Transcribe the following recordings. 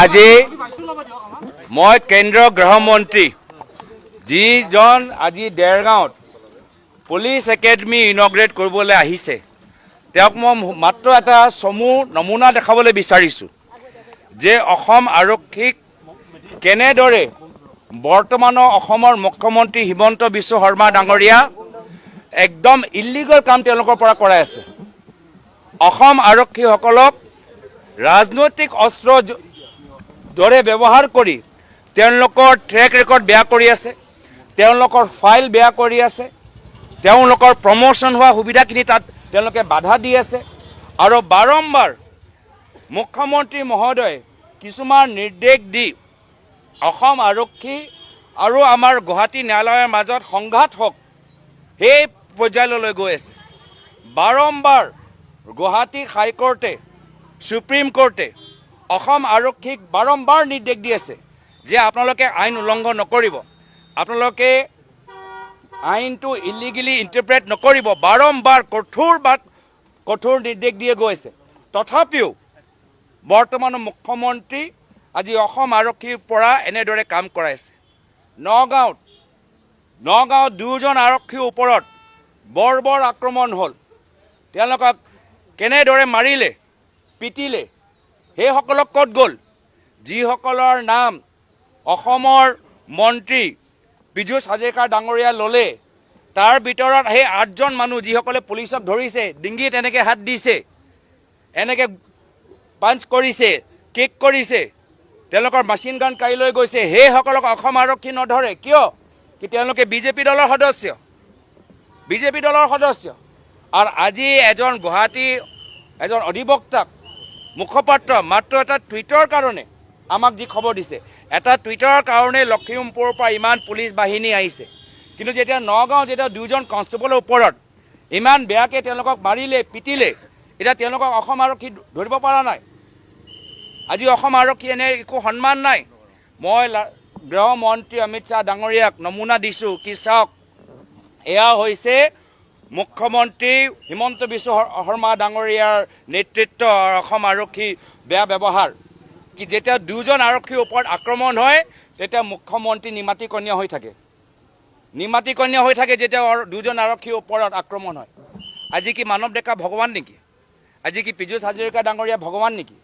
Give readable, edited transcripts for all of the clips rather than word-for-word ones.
আজি মই কেন্দ্ৰীয় গৃহমন্ত্ৰী যিজন আজি দেৰগাঁৱত পুলিচ একাডেমি ইনগ্ৰেট কৰিবলৈ আহিছে তেওঁক মই মাত্ৰ এটা চমু নমুনা দেখাবলৈ বিচাৰিছোঁ যে অসম আৰক্ষীক কেনেদৰে বৰ্তমানৰ অসমৰ মুখ্যমন্ত্ৰী হিমন্ত বিশ্ব শৰ্মা ডাঙৰীয়া একদম ইলিগেল কাম তেওঁলোকৰ পৰা কৰাই আছে। অসম আৰক্ষীসকলক ৰাজনৈতিক অস্ত্ৰ দৰে ব্যৱহাৰ কৰি তেওঁলোকৰ ট্ৰেক ৰেকৰ্ড বেয়া কৰি আছে, তেওঁলোকৰ ফাইল বেয়া কৰি আছে, তেওঁলোকৰ প্ৰমোশ্যন হোৱা সুবিধাখিনি তাত তেওঁলোকে বাধা দি আছে আৰু বাৰম্বাৰ মুখ্যমন্ত্ৰী মহোদয়ে কিছুমান নিৰ্দেশ দি অসম আৰক্ষী আৰু আমাৰ গুৱাহাটী ন্যায়ালয়ৰ মাজত সংঘাত হওক সেই পৰ্যায়লৈ গৈ আছে। বাৰম্বাৰ গুৱাহাটী হাইকোৰ্টে সুপ্ৰিম কোৰ্টে অসম আৰক্ষীক বাৰম্বাৰ নিৰ্দেশ দি আছে যে আপোনালোকে আইন উলংঘন নকৰিব, আপোনালোকে আইনটো ইলিগেলি ইণ্টাৰপ্ৰেট নকৰিব, বাৰম্বাৰ কঠোৰ নিৰ্দেশ দিয়ে গৈ আছে। তথাপিও বৰ্তমানৰ মুখ্যমন্ত্ৰী আজি অসম আৰক্ষীৰ পৰা এনেদৰে কাম কৰাইছে। নগাঁৱত দুজন আৰক্ষীৰ ওপৰত বৰ আক্ৰমণ হ'ল, তেওঁলোকক কেনেদৰে মাৰিলে পিটিলে সেইসকলক ক'ত গ'ল? যিসকলৰ নাম অসমৰ মন্ত্ৰী পীযুষ হাজৰিকা ডাঙৰীয়া ল'লে তাৰ ভিতৰত সেই 8জন মানুহ যিসকলে পুলিচক ধৰিছে, ডিঙিত এনেকৈ হাত দিছে, এনেকৈ পাঞ্চ কৰিছে, কিক কৰিছে, তেওঁলোকৰ মেচিন গান কাঢ়ি লৈ গৈছে, সেইসকলক অসম আৰক্ষী নধৰে কিয়? কি তেওঁলোকে বিজেপি দলৰ সদস্য। আৰু আজি এজন অধিবক্তাক মুখপাত্ৰ মাত্ৰ এটা টুইটৰ কাৰণে আমাক যি খবৰ দিছে, এটা টুইটৰ কাৰণে লখিমপুৰৰ পৰা ইমান পুলিচ বাহিনী আহিছে, কিন্তু যেতিয়া নগাঁও যেতিয়া 2জন কনষ্টেবলৰ ওপৰত ইমান বেয়াকৈ তেওঁলোকক মাৰিলে পিটিলে, এতিয়া তেওঁলোকক অসম আৰক্ষী ধৰিব পৰা নাই। আজি অসম আৰক্ষী এনে একো সন্মান নাই। মই গৃহমন্ত্ৰী অমিত শ্বাহ ডাঙৰীয়াক নমুনা দিছোঁ কি চাওক, এয়া হৈছে মুখ্যমন্ত্ৰী হিমন্ত বিশ্ব শৰ্মা ডাঙৰীয়াৰ নেতৃত্ব অসম আৰক্ষী বেয়া ব্যৱহাৰ। কি যেতিয়া 2জন আৰক্ষীৰ ওপৰত আক্ৰমণ হয় তেতিয়া মুখ্যমন্ত্ৰী নিমাতিকনীয়া হৈ থাকে যেতিয়া 2জন আৰক্ষীৰ ওপৰত আক্ৰমণ হয়। আজি কি মানৱ ডেকা ভগৱান নেকি? আজি কি পীযুষ হাজৰিকা ডাঙৰীয়া ভগৱান নেকি?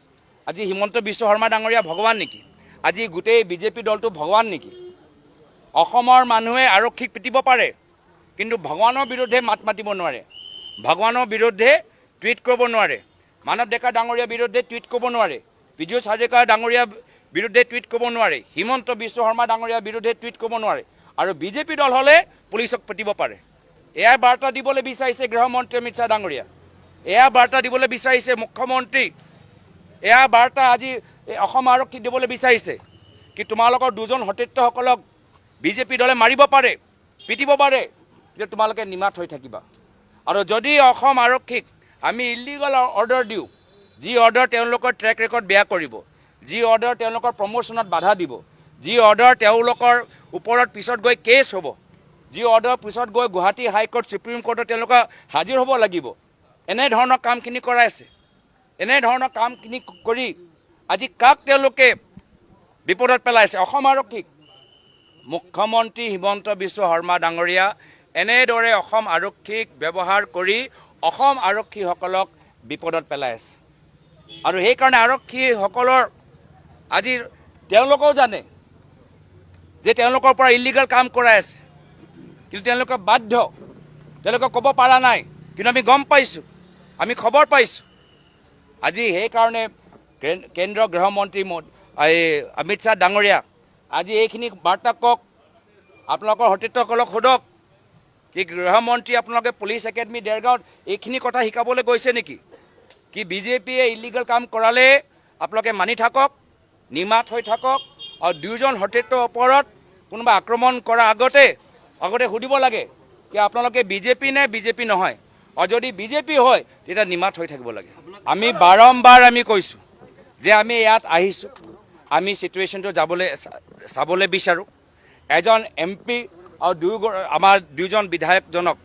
আজি হিমন্ত বিশ্ব শৰ্মা ডাঙৰীয়া ভগৱান নেকি? আজি গোটেই বিজেপি দলটো ভগৱান নেকি? অসমৰ মানুহে আৰক্ষীক পিটিব পাৰে, কিন্তু ভগৱানৰ বিৰুদ্ধে মাত মাতিব নোৱাৰে, ভগৱানৰ বিৰুদ্ধে টুইট কৰিব নোৱাৰে, মানৱ ডেকা ডাঙৰীয়াৰ বিৰুদ্ধে টুইট কৰিব নোৱাৰে, পীযুষ হাজৰিকা ডাঙৰীয়াৰ বিৰুদ্ধে টুইট কৰিব নোৱাৰে, হিমন্ত বিশ্ব শৰ্মা ডাঙৰীয়াৰ বিৰুদ্ধে টুইট কৰিব নোৱাৰে, আৰু বিজেপি দল হ'লে পুলিচক পিটিব পাৰে। এয়াই বাৰ্তা দিবলৈ বিচাৰিছে গৃহমন্ত্ৰী অমিত শ্বাহ ডাঙৰীয়া, এয়া বাৰ্তা দিবলৈ বিচাৰিছে মুখ্যমন্ত্ৰী, এয়া বাৰ্তা আজি অসম আৰক্ষীক দিবলৈ বিচাৰিছে কি তোমালোকৰ 2জন সতীৰ্থসকলক বিজেপি দলে মাৰিব পাৰে, পিটিব পাৰে, যে তোমালোকে নিমাত হৈ থাকিবা। আৰু যদি অসম আৰক্ষীক আমি ইলিগেল অৰ্ডাৰ দিওঁ, যি অৰ্ডাৰ তেওঁলোকৰ ট্ৰেক ৰেকৰ্ড বেয়া কৰিব, যি অৰ্ডাৰ তেওঁলোকৰ প্ৰমোশ্যনত বাধা দিব, যি অৰ্ডাৰ তেওঁলোকৰ ওপৰত পিছত গৈ কেছ হ'ব, যি অৰ্ডাৰ পিছত গৈ গুৱাহাটী হাইকোৰ্ট সুপ্ৰিম কোৰ্টত তেওঁলোকে হাজিৰ হ'ব লাগিব, এনেধৰণৰ কামখিনি কৰাইছে। এনেধৰণৰ কামখিনি কৰি আজি কাক তেওঁলোকে বিপদত পেলাইছে? অসম আৰক্ষীক। মুখ্যমন্ত্ৰী হিমন্ত বিশ্ব শৰ্মা ডাঙৰীয়া এনেদৰে অসম আৰক্ষীক ব্যৱহাৰ কৰি অসম আৰক্ষীসকলক বিপদত পেলাই আছে। আৰু সেইকাৰণে আৰক্ষীসকলৰ আজি তেওঁলোকেও জানে যে তেওঁলোকৰ পৰা ইলিগেল কাম কৰাই আছে, কিন্তু তেওঁলোকে বাধ্য, তেওঁলোকে ক'ব পৰা নাই, কিন্তু আমি গম পাইছোঁ, আমি খবৰ পাইছোঁ। আজি সেইকাৰণে কেন্দ্ৰীয় গৃহমন্ত্ৰী অমিত শ্বাহ ডাঙৰীয়াক আজি এইখিনি বাৰ্তা কওক, আপোনালোকৰ সতীৰ্থসকলক সোধক কি গৃহমন্ত্ৰী আপোনালোকে পুলিচ একাডেমি দেৰগাঁৱত এইখিনি কথা শিকাবলৈ গৈছে নেকি? কি বিজেপিয়ে ইলিগেল কাম কৰালে আপোনালোকে মানি থাকক, নিমাত হৈ থাকক, আৰু 2জন সতীৰ্থৰ ওপৰত কোনোবা আক্ৰমণ কৰাৰ আগতে সুধিব লাগে কি আপোনালোকে বিজেপি নে বিজেপি নহয়, আৰু যদি বিজেপি হয় তেতিয়া নিমাত হৈ থাকিব লাগে। আমি বাৰম্বাৰ কৈছোঁ যে আমি ইয়াত আহিছোঁ, আমি চিটুৱেশ্যনটো চাবলৈ বিচাৰোঁ। এজন MP আৰু আমাৰ 2জন বিধায়কজনক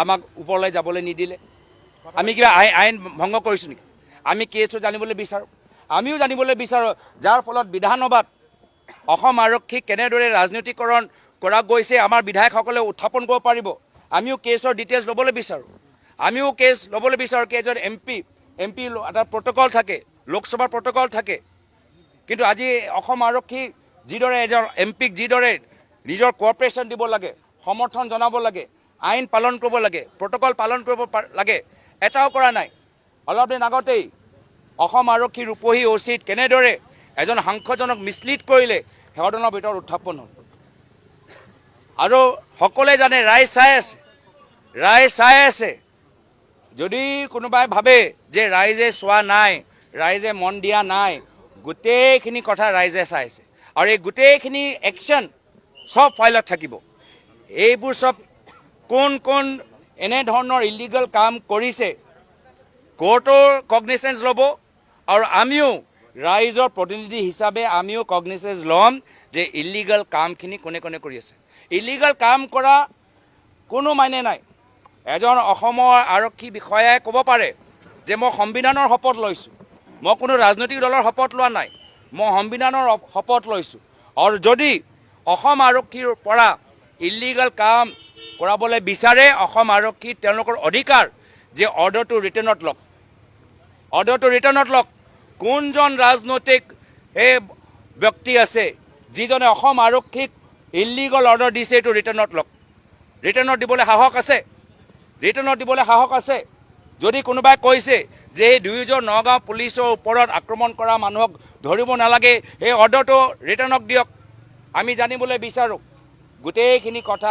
আমাক ওপৰলৈ যাবলৈ নিদিলে। আমি কিবা আইন ভংগ কৰিছোঁ নেকি? আমি কেছটো জানিবলৈ বিচাৰোঁ। আমিও জানিবলৈ বিচাৰোঁ, যাৰ ফলত বিধানসভাত অসম আৰক্ষীক কেনেদৰে ৰাজনীতিকৰণ কৰা গৈছে আমাৰ বিধায়কসকলে উত্থাপন কৰিব পাৰিব। আমিও কেছৰ ডিটেইলছ ল'বলৈ বিচাৰোঁ। আমিও কেছ ল'বলৈ বিচাৰোঁ। কেইজন এমপি এটা প্ৰট'কল থাকে, লোকসভাৰ প্ৰট'কল থাকে, কিন্তু আজি অসম আৰক্ষী যিদৰে এজন এমপিক যিদৰে নিজৰ কোঅপাৰেশ্যন দিব লাগে, সমৰ্থন জনাব লাগে, আইন পালন কৰিব লাগে, প্ৰট'কল পালন কৰিব লাগে, এটাও কৰা নাই। অলপ দিন আগতেই অসম আৰক্ষীৰ ৰূপহী অচিত কেনেদৰে এজন সাংসদজনক মিছলিড কৰিলে সেৱাদনৰ ভিতৰত উত্থাপন হ'ল। আৰু সকলোৱে জানে, ৰাইজ চাই আছে। যদি কোনোবাই ভাবে যে ৰাইজে চোৱা নাই, ৰাইজে মন দিয়া নাই, গোটেইখিনি কথা ৰাইজে চাই আছে। আৰু এই গোটেইখিনি একশ্যন সব ফাইলত থাকিব। এইবোৰ সব কোন এনেধৰণৰ ইলিগেল কাম কৰিছে কোৰ্টৰ কগনিচেঞ্চ ল'ব। আৰু আমিও ৰাইজৰ প্ৰতিনিধি হিচাপে আমিও কগনিচেঞ্চ ল'ম যে ইলিগেল কামখিনি কোনে কৰি আছে। ইলিগেল কাম কৰা কোনো মানে নাই। এজন অসমৰ আৰক্ষী বিষয়াই ক'ব পাৰে যে মই সংবিধানৰ শপত লৈছোঁ, মই কোনো ৰাজনৈতিক দলৰ শপত লোৱা নাই, মই সংবিধানৰ শপত লৈছোঁ। আৰু যদি অসম আৰক্ষীৰ পৰা ইলিগেল কাম কৰাবলৈ বিচাৰে, অসম আৰক্ষী তেওঁলোকৰ অধিকাৰ যে অৰ্ডাৰটো ৰিটাৰ্ণত লওক। কোনজন ৰাজনৈতিক এই ব্যক্তি আছে যিজনে অসম আৰক্ষীক ইলিগেল অৰ্ডাৰ দিছে, এইটো ৰিটাৰ্ণত দিবলৈ সাহস আছে। যদি কোনোবাই কৈছে যে এই দুয়োজন নগাঁও পুলিচৰ ওপৰত আক্ৰমণ কৰা মানুহক ধৰিব নালাগে, সেই অৰ্ডাৰটো ৰিটাৰ্ণক দিয়ক। আমি জানিবলৈ বিচাৰোঁ গোটেইখিনি কথা